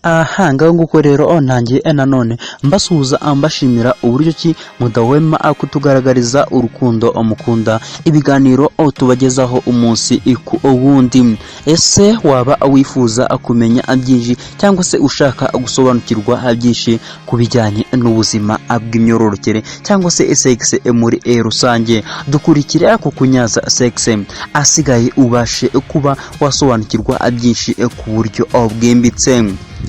ngaho nguko rero nanjye nanone mbasuhuza mbashimira uburyo ki mudahwema kutugaragariza urukundo mukunda ibiganiro tubagezaho umunsi ku ubundi. Ese waba wifuza kumenya byinshi cyangwa se ushaka gusobanukirwa byinshi ku bijyanye n'ubuzima bw'imyororokere cyangwa se sex muri rusange? Dukurikira ku kunyaza sex asigaye ubashe kuba wasobanukirwa byinshi ku buryo bwimbitse.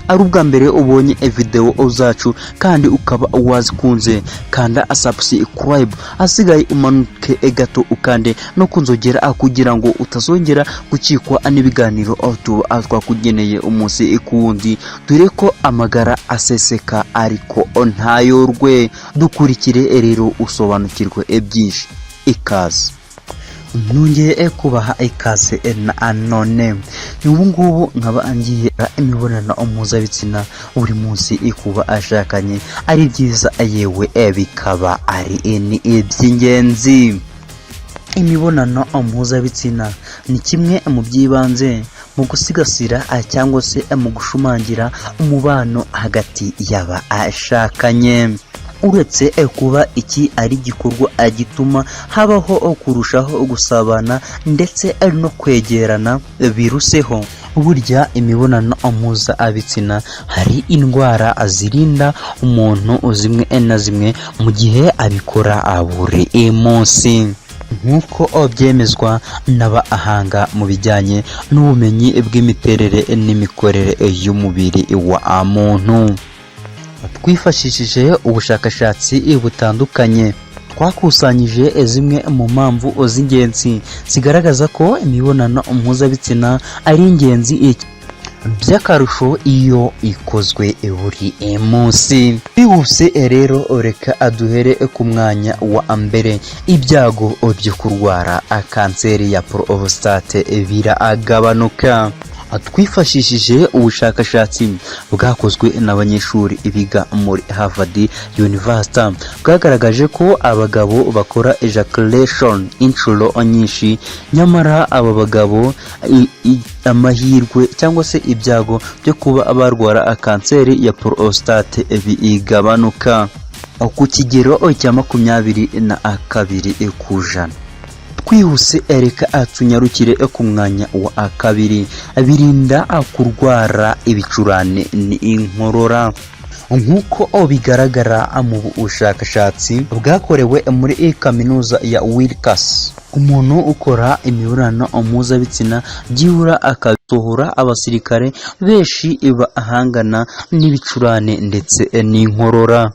Ari ubwa mbere ubonye video zacu kandi ukaba wazikunze, kanda subscribe, asigaye umanuke gato ukande no kunzogera kugira ngo utazongera gucikwa n'ibiganiro twakugeneye umunsi ku wundi, dore ko amagara aseseka ariko ntayorwe. Dukurikire rero usobanukirwe byinshi. Ikaze. Nongeye kubaha ikaze none. Ubu ngubu nkaba ngiye imibonano mpuzabitsina buri munsi kuba ashakanye ari byiza, yewe bikaba ari iby'ingenzi. Imibonano mpuzabitsina ni kimwe mu by'ibanze mu gusigasira cyangwa se mu gushumangira umubano hagati y'aba ashakanye. Uretse kuba iki ari igikorwa gituma habaho kurushaho gusabana ndetse no kwegerana biruseho. Burya imibonano mpuzabitsina hari indwara zirinda umuntu zimwe na zimwe mu gihe abikora buri munsi, nk'uko byemezwa n'abahanga mu bijyanye n'ubumenyi bw'imiterere n'imikorere y'umubiri wa muntu. Twifashishije ubushakashatsi butandukanye, twakusanyije zimwe mu mpamvu z'ingenzi zigaragaza ko imibonano mpuzabitsina ari ingenzi by'akarusho iyo ikozwe buri munsi. Bihuse rero reka aduhere ku mwanya wa mbere. Ibyago byo kurwara kanseri ya prostate biragabanuka. Twifashishije ubushakashatsi bwakozwe n'abanyeshuri biga muri Harvard University, bwagaragaje ko abagabo bakora ejaculation incuro nyinshi, nyamara aba bagabo amahirwe cyangwa se ibyago byo kuba barwara kanseri ya prostate bigabanuka ku kigero cya 22%. Twihuse reka tunyarukire ku mwanya wa kabiri. Birinda kurwara ibicurane ni inkorora. Nk'uko bigaragara mu bushakashatsi bwakorewe muri kaminuza ya Wilkes, umuntu ukora imibonano mpuzabitsina byibura akasohora abasirikare benshi bahangana n'ibicurane ndetse n'inkorora.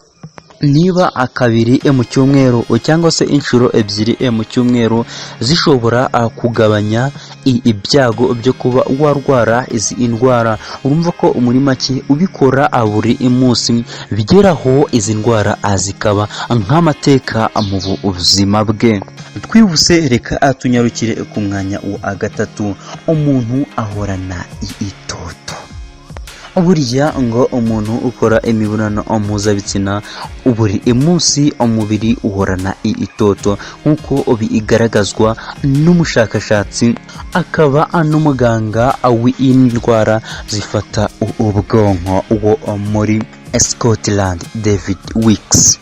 Niba akabiri mu cyumweru cyangwa se inshuro ebyiri mu cyumweru zishobora kugabanya ibyago byo kuba warwara izi indwara, urumva ko muri make ubikora buri munsi bigeraho izi ndwara zikaba nk'amateka mu buzima bwe. Twibuse reka tunyarukire ku mwanya wa gatatu. Umuntu ahorana itoto. Burya ngo umuntu ukora imibonano mpuzabitsina buri munsi umubiri uhorana itoto, nk'uko bigaragazwa n'umushakashatsi akaba n'umuganga w'indwara zifata ubwonko wo muri Scotland, David XX.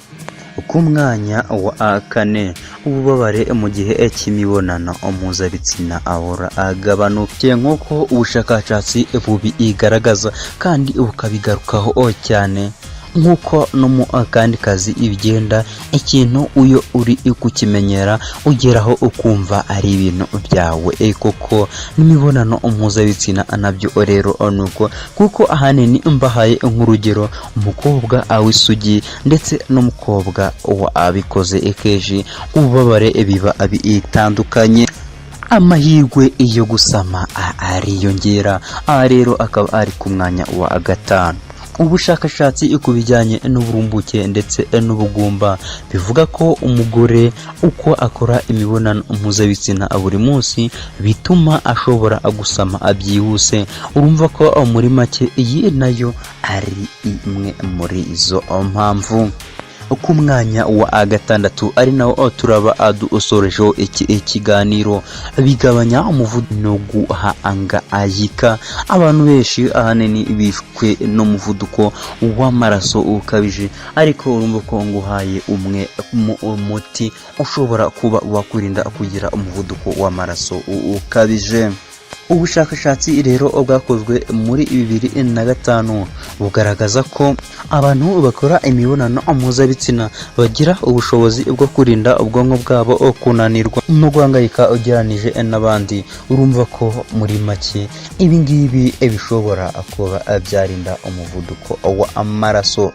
Ku mwanya wa kane. Ububabare mu gihe cy'imibonano mpuzabitsina ahora agabanuke, nk'uko ubushakashatsi bubigaragaza kandi bukabigarukaho cyane. Nk'uko no mu kandi kazi ibigenda, ikintu uyo uri kukimenyera ugeraho ukumva ari ibintu byawe koko. N'imibonano mpuzabitsina nabyo rero nuko, kuko ahanini mbahaye nk'urugero umukobwa w'isugi ndetse n'umukobwa wabikoze kenshi, ububabare biba bitandukanye, amahirwe yo gusama ariyongera. Aha rero akaba ari ku mwanya wa gatanu. Ubushakashatsi ku bijyanye n'uburumbuke ndetse n'ubugumba bivuga ko umugore uko akora imibonano mpuzabitsina buri munsi bituma ashobora gusama byihuse. Urumva ko muri make iyi nayo ari imwe muri izo mpamvu. ku mwanya wa gatandatu ari nawo turaba dusorejeho ikiganiro. Bigabanya umuvuduko no guhangayika. Abantu benshi ahanini bishwe n'umuvuduko w'amaraso ukabije, ariko urumva ko nguhaye umwe umuti ushobora kuba wakurinda kugira umuvuduko w'amaraso ukabije. Ubushakashatsi rero bwakozwe muri 2005 bugaragaza ko abantu bakora imibonano mpuzabitsina bagira ubushobozi bwo kurinda ubwonko bwabo kunanirwa no guhangayika ugereranije n'abandi. Urumva ko muri make ibi ngibi bishobora kuba byarinda umuvuduko w'amaraso.